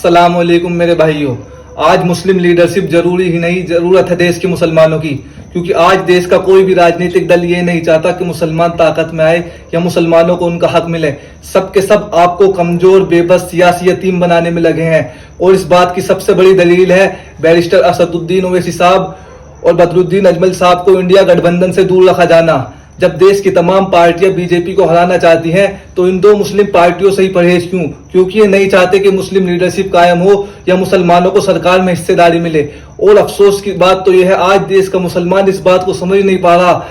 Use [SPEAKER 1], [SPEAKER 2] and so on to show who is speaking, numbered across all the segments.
[SPEAKER 1] अस्सलाम वालेकुम मेरे भाइयों। आज मुस्लिम लीडरशिप जरूरी ही नहीं, जरूरत है देश के मुसलमानों की। क्योंकि आज देश का कोई भी राजनीतिक दल ये नहीं चाहता कि मुसलमान ताकत में आए या मुसलमानों को उनका हक मिले। सब के सब आपको कमजोर, बेबस, सियासी यतीम बनाने में लगे हैं। और इस बात की सबसे बड़ी दलील है बैरिस्टर असदुद्दीन ओवैसी साहब और बदरुद्दीन अजमल साहब को इंडिया गठबंधन से दूर रखा जाना। जब देश की तमाम पार्टियां बीजेपी को हराना चाहती हैं तो इन दो मुस्लिम पार्टियों से ही परहेज क्यों? क्योंकि ये नहीं चाहते कि मुस्लिम लीडरशिप कायम हो या मुसलमानों को सरकार में हिस्सेदारी मिले। और अफसोस की बात तो यह है, आज देश का मुसलमान इस बात को समझ नहीं पा रहा।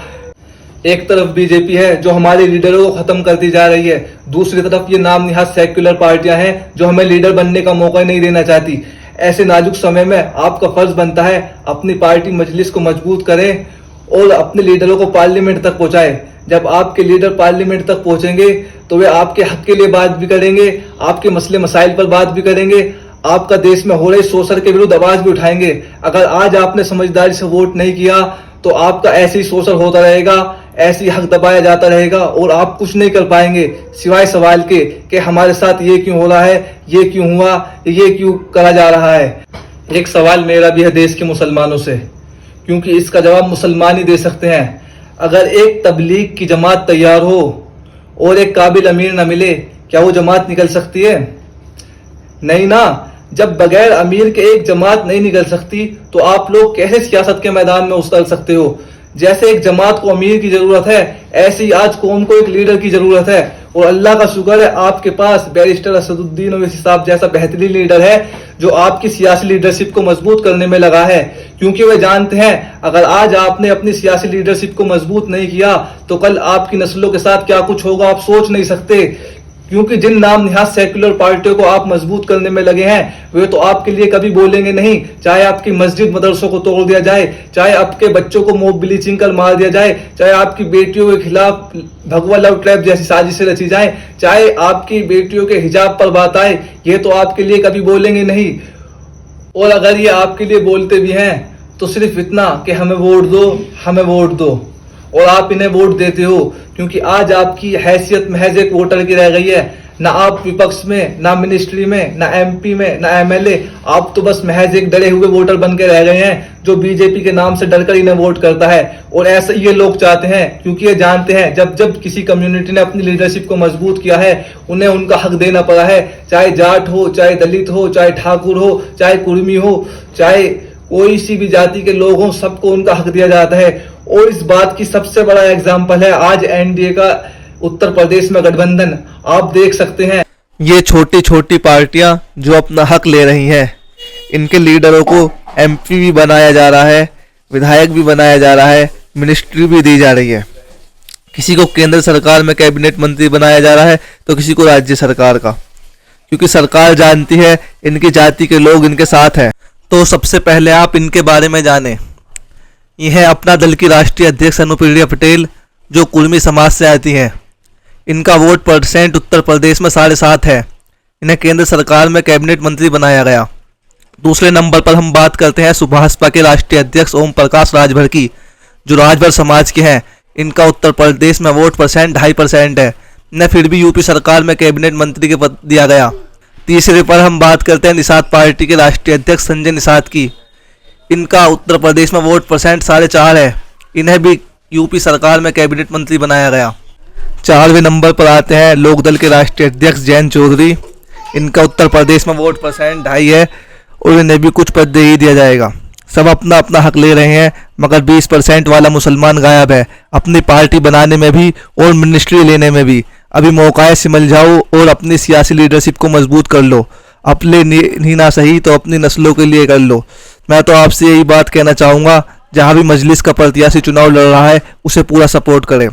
[SPEAKER 1] एक तरफ बीजेपी है जो हमारे लीडरों को खत्म करती जा रही है, दूसरी तरफ ये नाम निहाद सेक्युलर पार्टियां हैं जो हमें लीडर बनने का मौका नहीं देना चाहती। ऐसे नाजुक समय में आपका फर्ज बनता है अपनी पार्टी मजलिस को मजबूत करें और अपने लीडरों को पार्लियामेंट तक पहुंचाए। जब आपके लीडर पार्लियामेंट तक पहुंचेंगे तो वे आपके हक के लिए बात भी करेंगे, आपके मसले मसाइल पर बात भी करेंगे, आपका देश में हो रहे शोषण के विरुद्ध आवाज भी उठाएंगे। अगर आज आपने समझदारी से वोट नहीं किया तो आपका ऐसे ही शोषण होता रहेगा, ऐसी हक दबाया जाता रहेगा और आप कुछ नहीं कर पाएंगे सिवाय सवाल के कि हमारे साथ ये क्यों हो रहा है, ये क्यों हुआ, ये क्यों करा जा रहा है। एक सवाल मेरा भी है देश के मुसलमानों से, क्योंकि इसका जवाब मुसलमान ही दे सकते हैं। अगर एक तबलीग की जमात तैयार हो और एक काबिल अमीर न मिले, क्या वो जमात निकल सकती है? नहीं ना। जब बगैर अमीर के एक जमात नहीं निकल सकती तो आप लोग कैसे सियासत के मैदान में उतर सकते हो? जैसे एक जमात को अमीर की जरूरत है, ऐसी आज कौम को एक लीडर की जरूरत है। और अल्लाह का शुक्र है आपके पास बैरिस्टर असदुद्दीन ओवैसी साहब जैसा बेहतरीन लीडर है जो आपकी सियासी लीडरशिप को मजबूत करने में लगा है। क्योंकि वे जानते हैं अगर आज आपने अपनी सियासी लीडरशिप को मजबूत नहीं किया तो कल आपकी नस्लों के साथ क्या कुछ होगा आप सोच नहीं सकते। क्योंकि जिन नाम निहाद सेक्युलर पार्टियों को आप मजबूत करने में लगे हैं वे तो आपके लिए कभी बोलेंगे नहीं। चाहे आपकी मस्जिद मदरसों को तोड़ दिया जाए, चाहे आपके बच्चों को मॉब ब्लीचिंग कर मार दिया जाए, चाहे आपकी बेटियों के खिलाफ भगवा लव ट्रैप जैसी साजिशें रची जाए, चाहे आपकी बेटियों के हिजाब पर बात आए, ये तो आपके लिए कभी बोलेंगे नहीं। और अगर ये आपके लिए बोलते भी हैं तो सिर्फ इतना कि हमें वोट दो, हमें वोट दो। और आप इन्हें वोट देते हो क्योंकि आज आपकी हैसियत महज एक वोटर की रह गई है। ना आप विपक्ष में, ना मिनिस्ट्री में, ना एमपी में, ना एमएलए, आप तो बस महज एक डरे हुए वोटर बन के रह गए हैं जो बीजेपी के नाम से डरकर इन्हें वोट करता है। और ऐसा ये लोग चाहते हैं क्योंकि ये जानते हैं जब जब किसी कम्युनिटी ने अपनी लीडरशिप को मजबूत किया है उन्हें उनका हक देना पड़ा है। चाहे जाट हो, चाहे दलित हो, चाहे ठाकुर हो, चाहे कुर्मी हो, चाहे कोई सी भी जाति के लोग हों, सबको उनका हक दिया जाता है। और इस बात की सबसे बड़ा एग्जाम्पल है आज एनडीए का उत्तर प्रदेश में गठबंधन। आप देख सकते हैं
[SPEAKER 2] ये छोटी छोटी पार्टियां जो अपना हक ले रही हैं, इनके लीडरों को एमपी भी बनाया जा रहा है, विधायक भी बनाया जा रहा है, मिनिस्ट्री भी दी जा रही है। किसी को केंद्र सरकार में कैबिनेट मंत्री बनाया जा रहा है तो किसी को राज्य सरकार का, क्योंकि सरकार जानती है इनकी जाति के लोग इनके साथ हैं। तो सबसे पहले आप इनके बारे में जानें। यह है अपना दल की राष्ट्रीय अध्यक्ष अनुप्रिया पटेल जो कुर्मी समाज से आती हैं। इनका वोट परसेंट उत्तर प्रदेश में 7.5 है। इन्हें केंद्र सरकार में कैबिनेट मंत्री बनाया गया। दूसरे नंबर पर हम बात करते हैं सुभाषपा के राष्ट्रीय अध्यक्ष ओम प्रकाश राजभर की, जो राजभर समाज के हैं। इनका उत्तर प्रदेश में वोट परसेंट 2.5% है। इन्हें फिर भी यूपी सरकार में कैबिनेट मंत्री के पद दिया गया। तीसरे पर हम बात करते हैं निषाद पार्टी के राष्ट्रीय अध्यक्ष संजय निषाद की। इनका उत्तर प्रदेश में वोट परसेंट 4.5 है। इन्हें भी यूपी सरकार में कैबिनेट मंत्री बनाया गया। 4वें नंबर पर आते हैं लोकदल के राष्ट्रीय अध्यक्ष जयंत चौधरी। इनका उत्तर प्रदेश में वोट परसेंट 2.5 है और इन्हें भी कुछ पद दे ही दिया जाएगा। सब अपना अपना हक ले रहे हैं मगर 20% वाला मुसलमान गायब है, अपनी पार्टी बनाने में भी और मिनिस्ट्री लेने में भी। अभी मौका है, सिमल जाओ और अपनी सियासी लीडरशिप को मजबूत कर लो। अपने ही ना सही तो अपनी नस्लों के लिए कर लो। मैं तो आपसे यही बात कहना चाहूँगा, जहाँ भी मजलिस का प्रत्याशी चुनाव लड़ रहा है उसे पूरा सपोर्ट करें।